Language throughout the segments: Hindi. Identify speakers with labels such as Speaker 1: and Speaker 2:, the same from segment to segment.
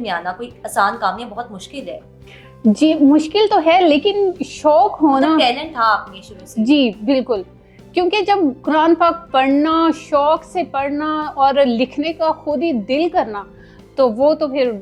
Speaker 1: में आना कोई आसान काम नहीं है, बहुत मुश्किल है।
Speaker 2: जी मुश्किल तो है, लेकिन शौक होना,
Speaker 1: टैलेंट था आप में शुरू से।
Speaker 2: जी बिल्कुल, क्योंकि जब कुरान पाक पढ़ना, शौक से पढ़ना और लिखने का खुद ही दिल करना, तो वो तो फिर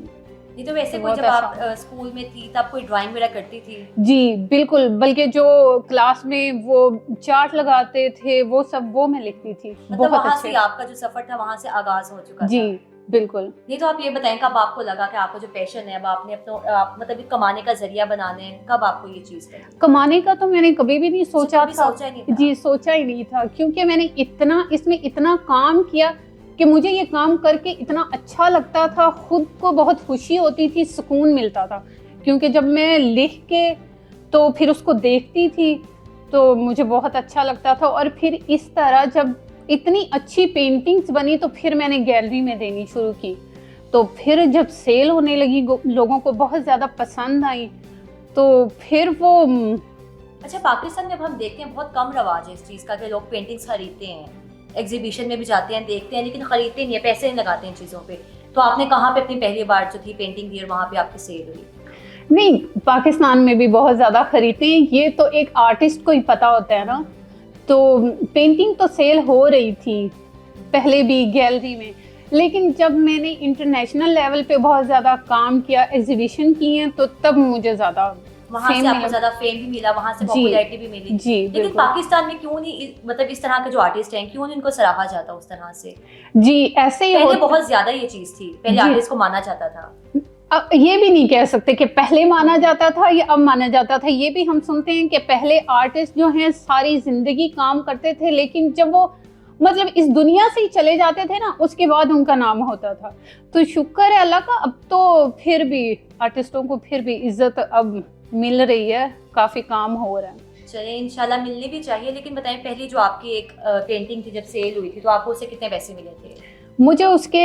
Speaker 1: नहीं तो वैसे कोई जब आप स्कूल में थी तब कोई ड्राइंग वगैरह करती थी?
Speaker 2: जी बिल्कुल, बल्कि जो क्लास में वो चार्ट लगाते थे वो सब वो मैं लिखती थी।
Speaker 1: मतलब
Speaker 2: बहुत
Speaker 1: वहाँ
Speaker 2: अच्छे
Speaker 1: से आपका जो सफर था वहाँ से आगाज हो चुका
Speaker 2: जी
Speaker 1: था।
Speaker 2: बिल्कुल।
Speaker 1: नहीं तो आप ये बताएं कब आपको लगा कि आपका जो पैशन है अब आपने अपना मतलब एक कमाने का जरिया बनाना है, कब आपको ये चीज लगी?
Speaker 2: कमाने का तो मैंने कभी भी नहीं सोचा था।
Speaker 1: सोचा ही नहीं था।
Speaker 2: जी सोचा ही नहीं था, क्योंकि मैंने इतना इसमें इतना काम किया कि मुझे ये काम करके इतना अच्छा लगता था, खुद को बहुत खुशी होती थी, सुकून मिलता था। क्योंकि जब मैं लिख के तो फिर उसको देखती थी तो मुझे बहुत अच्छा लगता था। और फिर इस तरह जब इतनी अच्छी पेंटिंग्स बनी तो फिर मैंने गैलरी में देनी शुरू की। तो फिर जब सेल होने लगी, लोगों को बहुत ज़्यादा पसंद आई, तो फिर वो
Speaker 1: अच्छा, पाकिस्तान में अब हम देखते हैं बहुत कम रवाज है इस चीज़ का कि लोग पेंटिंग्स खरीदते हैं, एग्जीबिशन में भी जाते हैं, देखते हैं, लेकिन खरीदते नहीं है, पैसे नहीं लगाते इन चीज़ों पे। तो आपने कहाँ पे अपनी पहली बार जो थी पेंटिंग दी और वहाँ पे आपकी सेल हुई?
Speaker 2: नहीं, पाकिस्तान में भी बहुत ज़्यादा खरीदते हैं, ये तो एक आर्टिस्ट को ही पता होता है ना। तो पेंटिंग तो सेल हो रही थी पहले भी गैलरी में, लेकिन जब मैंने इंटरनेशनल लेवल पे बहुत ज़्यादा काम किया, एग्जीबिशन किए, तो तब मुझे ज़्यादा
Speaker 1: वहाँ से आपको ज़्यादा फेम भी मिला, वहाँ से पॉपुलैरिटी भी मिली।
Speaker 2: जी
Speaker 1: लेकिन पाकिस्तान में क्यों नहीं, मतलब इस तरह के जो आर्टिस्ट हैं क्यों नहीं इनको सराहा जाता उस तरह से?
Speaker 2: जी ऐसे ही
Speaker 1: पहले बहुत ज़्यादा ये चीज़ थी, पहले आर्टिस्ट को माना जाता था।
Speaker 2: अब ये भी नहीं कह सकते कि पहले माना जाता था या अब माना जाता था। ये भी हम सुनते हैं कि पहले आर्टिस्ट जो हैं सारी जिंदगी काम करते थे, लेकिन जब वो मतलब इस दुनिया से ही चले जाते थे ना, उसके बाद उनका नाम होता था। तो शुक्र है अल्लाह का, अब तो फिर भी आर्टिस्टों को फिर भी इज्जत अब मिल रही है, काफ़ी काम हो रहा है।
Speaker 1: चलिए इंशाल्लाह मिलनी भी चाहिए। लेकिन बताएं, पहली जो आपकी एक पेंटिंग थी जब सेल हुई थी तो आपको उससे कितने पैसे मिले थे?
Speaker 2: मुझे उसके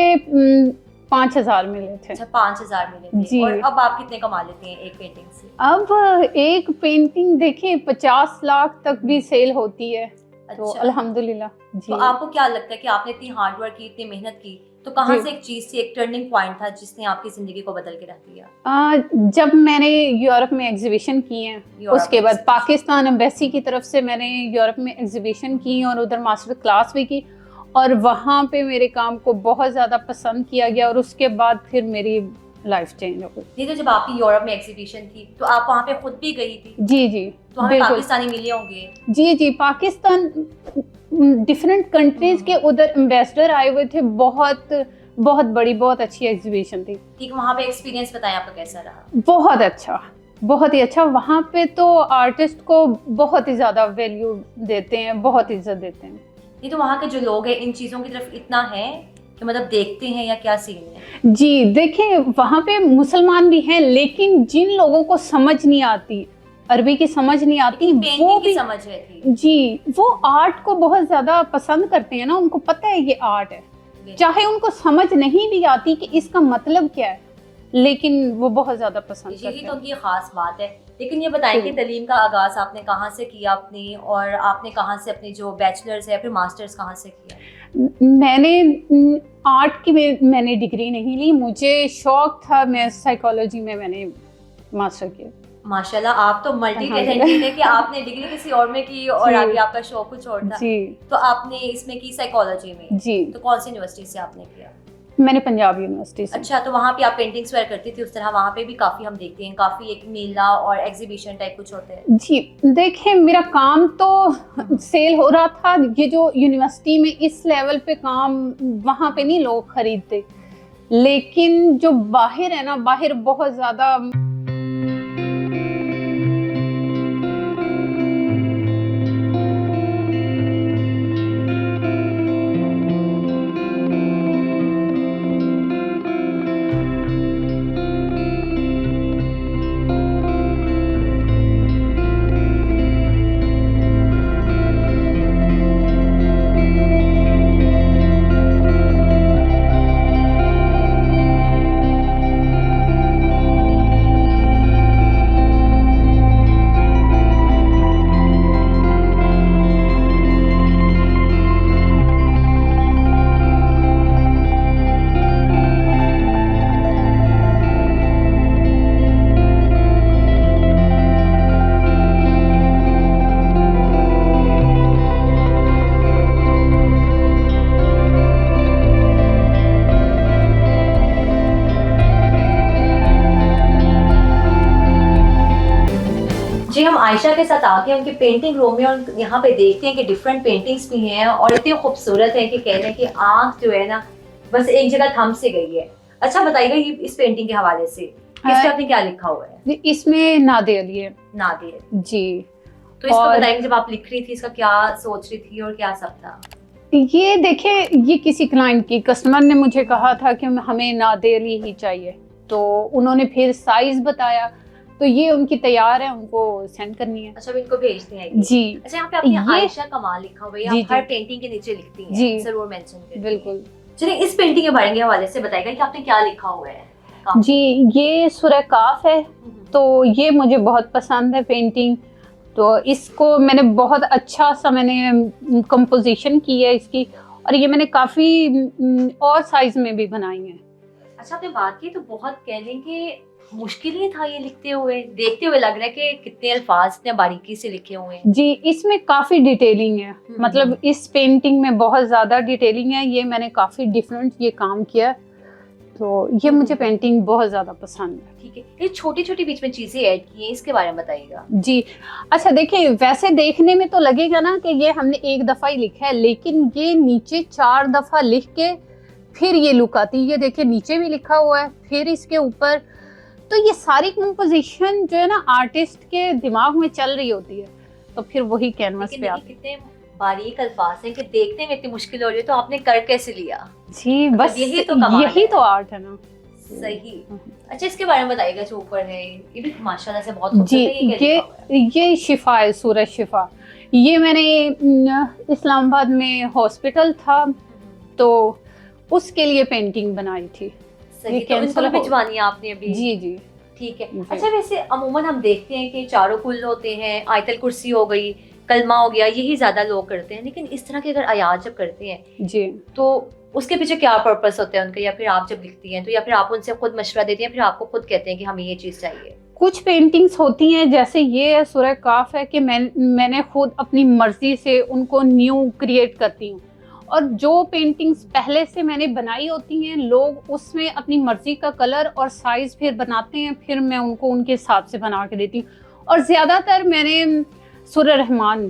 Speaker 2: 5,000 मिले थे।
Speaker 1: अच्छा, 5,000 मिले थे।
Speaker 2: जी।
Speaker 1: और अब आप कितने कमा लेते हैं एक पेंटिंग से?
Speaker 2: अब एक पेंटिंग देखें 50 लाख तक भी सेल होती है। तो
Speaker 1: अच्छा।
Speaker 2: अल्हम्दुलिल्लाह जी।
Speaker 1: तो आपको क्या लगता है कि आपने इतनी हार्डवर्क की, इतनी मेहनत की, तो कहाँ से एक चीज थी, एक टर्निंग पॉइंट था जिसने आपकी जिंदगी को बदल के रख दिया?
Speaker 2: जब मैंने यूरोप में एग्जीबिशन की है, उसके बाद पाकिस्तान एम्बेसी की तरफ से मैंने यूरोप में एग्जीबिशन की और उधर मास्टर क्लास भी की, और वहाँ पे मेरे काम को बहुत ज़्यादा पसंद किया गया, और उसके बाद फिर मेरी लाइफ चेंज हो गई।
Speaker 1: नहीं तो जब आपकी यूरोप में एग्जीबिशन थी तो आप वहाँ पे खुद भी गई थी?
Speaker 2: जी जी,
Speaker 1: तो हमें पाकिस्तानी मिले होंगे।
Speaker 2: जी जी, पाकिस्तान डिफरेंट कंट्रीज के उधर एम्बेसडर आए हुए थे। बहुत बहुत बड़ी, बहुत अच्छी एग्जीबिशन थी।
Speaker 1: ठीक, वहाँ पे एक्सपीरियंस बताएं आपका कैसा रहा?
Speaker 2: बहुत अच्छा, बहुत ही अच्छा। वहाँ पे तो आर्टिस्ट को बहुत ही ज़्यादा वैल्यू देते हैं, बहुत इज्जत देते हैं।
Speaker 1: नहीं तो वहाँ के जो लोग हैं इन चीज़ों की तरफ इतना है कि मतलब देखते हैं, या क्या सीन है?
Speaker 2: जी देखें, वहाँ पे मुसलमान भी हैं, लेकिन जिन लोगों को समझ नहीं आती, अरबी की समझ नहीं आती, वो भी
Speaker 1: समझ है थी।
Speaker 2: जी, वो आर्ट को बहुत ज़्यादा पसंद करते हैं ना, उनको पता है ये आर्ट है, चाहे उनको समझ नहीं भी आती कि इसका मतलब क्या है, लेकिन वो बहुत ज़्यादा पसंद करते हैं।
Speaker 1: यही तो उनकी खास बात है। लेकिन ये बताएं कि तालीम का आगाज़ आपने कहाँ से किया अपनी, और आपने कहाँ से अपनी जो बैचलर्स है फिर मास्टर्स कहाँ से किया?
Speaker 2: मैंने आर्ट की मैंने डिग्री नहीं ली, मुझे शौक था, मैं साइकोलॉजी में मैंने मास्टर किया।
Speaker 1: माशाल्लाह, आप तो मल्टी टैलेंटेड है कि आपने डिग्री किसी और में की और आगे आपका शौक कुछ और था।
Speaker 2: जी।
Speaker 1: तो आपने इसमें की साइकोलॉजी में?
Speaker 2: जी।
Speaker 1: तो कौन सी यूनिवर्सिटी से आपने किया?
Speaker 2: मैंने पंजाब यूनिवर्सिटी से।
Speaker 1: अच्छा, तो वहाँ पे आप पेंटिंग्स वेयर करती थी उस तरह? वहाँ पे भी काफ़ी हम देखते हैं, काफ़ी एक मेला और एग्जीबिशन टाइप कुछ होते हैं।
Speaker 2: जी देखें, मेरा काम तो सेल हो रहा था। ये जो यूनिवर्सिटी में इस लेवल पे काम वहाँ पे नहीं लोग खरीदते, लेकिन जो बाहर है ना, बाहर बहुत ज़्यादा
Speaker 1: आयशा के साथ आके उनके पेंटिंग रूम में और यहाँ पे देखते हैं कि डिफरेंट पेंटिंग्स भी हैं और इतनी खूबसूरत है कि कह रहे हैं कि आँख जो है ना बस एक जगह थम से गई है। अच्छा बताइएगा ये इस पेंटिंग के हवाले से इस पे आपने क्या लिखा हुआ है?
Speaker 2: इसमें नादे अली है।
Speaker 1: नादे
Speaker 2: जी।
Speaker 1: तो इसको
Speaker 2: और
Speaker 1: बताइए जब आप लिख रही थी इसका क्या सोच रही थी और क्या सब था?
Speaker 2: ये देखे, ये किसी क्लाइंट की कस्टमर ने मुझे कहा था कि हमें नादे अली ही चाहिए, तो उन्होंने फिर साइज बताया, तो ये उनकी तैयार है, उनको सेंड करनी है।
Speaker 1: अच्छा इनको भेजते हैं
Speaker 2: जी।
Speaker 1: अच्छा यहाँ पे आपने
Speaker 2: ये
Speaker 1: आयशा कमाल लिखा हुआ है,
Speaker 2: जी,
Speaker 1: आप हर
Speaker 2: जी।
Speaker 1: पेंटिंग के नीचे लिखती हैं,
Speaker 2: जी।
Speaker 1: जरूर मेंशन करें।
Speaker 2: बिल्कुल।
Speaker 1: चलिए इस पेंटिंग के बारे में हवाले से बताइएगा कि आपने क्या लिखा हुआ है?
Speaker 2: जी, ये सूरह काफ है, तो ये मुझे बहुत पसंद है पेंटिंग। तो इसको मैंने बहुत अच्छा सा मैंने कंपोजिशन की है इसकी, और ये मैंने काफ़ी और साइज में भी बनाई है।
Speaker 1: अच्छा आपने बात की तो बहुत कह लें कि मुश्किल ही था ये लिखते हुए, देखते हुए लग रहा है कि कितने अल्फाज इतने बारीकी से लिखे हुए हैं।
Speaker 2: जी, इसमें काफ़ी डिटेलिंग है, मतलब इस पेंटिंग में बहुत ज़्यादा डिटेलिंग है। ये मैंने काफ़ी डिफरेंट ये काम किया, तो ये मुझे पेंटिंग बहुत ज़्यादा पसंद है।
Speaker 1: ठीक है, ये छोटी छोटी बीच में चीजें ऐड की हैं, इसके बारे में बताइएगा।
Speaker 2: जी। अच्छा देखिए, वैसे देखने में तो लगेगा ना कि ये हमने एक दफ़ा ही लिखा है, लेकिन ये नीचे 4 दफ़ा लिख के फिर ये लुक आती है। ये देखिए नीचे भी लिखा हुआ है, फिर इसके ऊपर, तो ये सारी कंपोजिशन जो है ना आर्टिस्ट के दिमाग में चल रही होती है, तो फिर वही कैनवस पे आती है।
Speaker 1: कितने बारीक अल्फाज हैं कि देखने में इतनी मुश्किल हो रही है, तो आपने कर कैसे लिया?
Speaker 2: जी, बस
Speaker 1: यही तो कमाल
Speaker 2: यही
Speaker 1: है।
Speaker 2: तो आर्ट है ना।
Speaker 1: सही। अच्छा इसके बारे में बताइएगा जो ऊपर है, ये भी माशाल्लाह से बहुत
Speaker 2: जी,
Speaker 1: खूबसूरत है, ये क्या लिखा हुआ है?
Speaker 2: ये शिफा है, सूरज शिफा। ये मैंने इस्लामाबाद में हॉस्पिटल था, तो उसके लिए पेंटिंग बनाई थी।
Speaker 1: सही,
Speaker 2: ये
Speaker 1: तो
Speaker 2: कैंसर
Speaker 1: इनको भी
Speaker 2: हो-
Speaker 1: भिजवानी है आपने अभी?
Speaker 2: जी जी।
Speaker 1: ठीक है।
Speaker 2: जी।
Speaker 1: अच्छा वैसे अमूमन हम देखते हैं कि चारों कुल होते हैं, आयतल कुर्सी हो गई, कलमा हो गया, यही ज्यादा लोग करते हैं, लेकिन इस तरह के अगर आयात जब करते हैं
Speaker 2: जी,
Speaker 1: तो उसके पीछे क्या पर्पस होता है उनका, या फिर आप जब लिखती हैं तो या फिर आप उनसे खुद मशवरा देती हैं, फिर आपको खुद कहते हैं कि हमें ये चीज चाहिए?
Speaker 2: कुछ पेंटिंग्स होती हैं, जैसे ये है सूरह काफ है, कि मैंने खुद अपनी मर्जी से उनको न्यू क्रिएट करती हूँ, और जो पेंटिंग्स पहले से मैंने बनाई होती हैं, लोग उसमें अपनी मर्जी का कलर और साइज फिर बनाते हैं, फिर मैं उनको उनके हिसाब से बना के देती हूँ। और ज्यादातर मैंने सूरह रहमान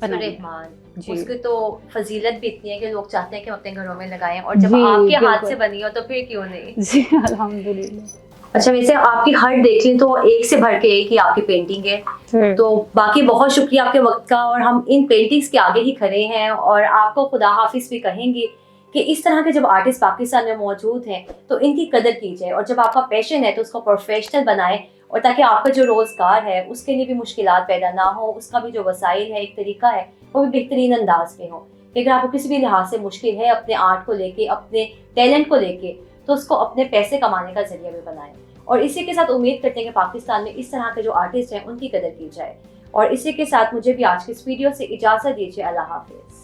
Speaker 2: बनाई है।
Speaker 1: रहमान,
Speaker 2: जी।
Speaker 1: उसकी तो फजीलत भी इतनी है कि लोग चाहते हैं कि हम अपने घरों में लगाएं, और जब
Speaker 2: जी,
Speaker 1: आपके हाथ
Speaker 2: बिल्कुल।
Speaker 1: से बनी हो तो फिर क्यों नहीं।
Speaker 2: जी, अल्हम्दुलिल्लाह।
Speaker 1: अच्छा वैसे आपकी हट देख लें तो एक से भर के एक ही आपकी पेंटिंग है, तो बाकी बहुत शुक्रिया आपके वक्त का, और हम इन पेंटिंग्स के आगे ही खड़े हैं और आपको खुदा हाफिज भी कहेंगे कि इस तरह के जब आर्टिस्ट पाकिस्तान में मौजूद हैं तो इनकी कदर की जाए, और जब आपका पैशन है तो उसको प्रोफेशनल बनाएं, और ताकि आपका जो रोज़गार है उसके लिए भी मुश्किलात पैदा ना हो, उसका भी जो वसाइल है, एक तरीका है, वो भी बेहतरीन अंदाज में हो। कि अगर आपको किसी भी लिहाज से मुश्किल है अपने आर्ट को लेके, अपने टैलेंट को लेके, तो उसको अपने पैसे कमाने का जरिया भी बनाएं। और इसी के साथ उम्मीद करते हैं कि पाकिस्तान में इस तरह के जो आर्टिस्ट हैं उनकी कदर की जाए। और इसी के साथ मुझे भी आज के इस वीडियो से इजाज़त दीजिए। अल्लाह हाफिज़।